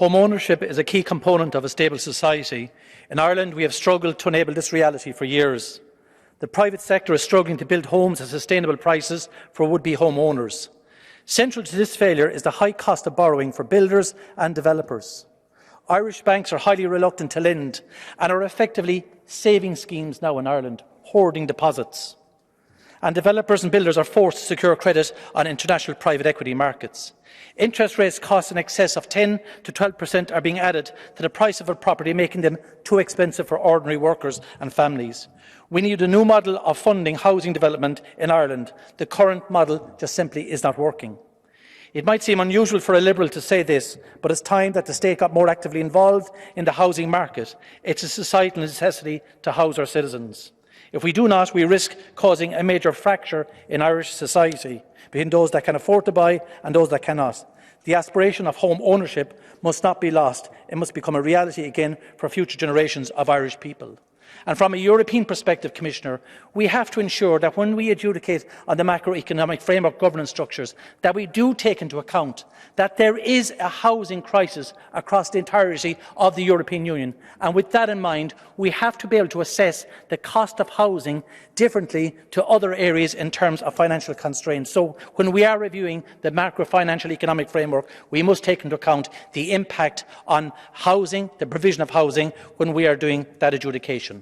Home ownership is a key component of a stable society. In Ireland, we have struggled to enable this reality for years. The private sector is struggling to build homes at sustainable prices for would-be home owners. Central to this failure is the high cost of borrowing for builders and developers. Irish banks are highly reluctant to lend and are effectively saving schemes now in Ireland, hoarding deposits. And developers and builders are forced to secure credit on international private equity markets. Interest rates costs in excess of 10 to 12% are being added to the price of a property, making them too expensive for ordinary workers and families. We need a new model of funding housing development in Ireland. The current model just simply is not working. It might seem unusual for a Liberal to say this, but it's time that the state got more actively involved in the housing market. It's a societal necessity to house our citizens. If we do not, we risk causing a major fracture in Irish society between those that can afford to buy and those that cannot. The aspiration of home ownership must not be lost. It must become a reality again for future generations of Irish people. And from a European perspective, Commissioner, we have to ensure that when we adjudicate on the macroeconomic framework governance structures, that we do take into account that there is a housing crisis across the entirety of the European Union. And with that in mind, we have to be able to assess the cost of housing differently to other areas in terms of financial constraints. So when we are reviewing the macro-financial economic framework, we must take into account the impact on housing, the provision of housing, when we are doing that adjudication.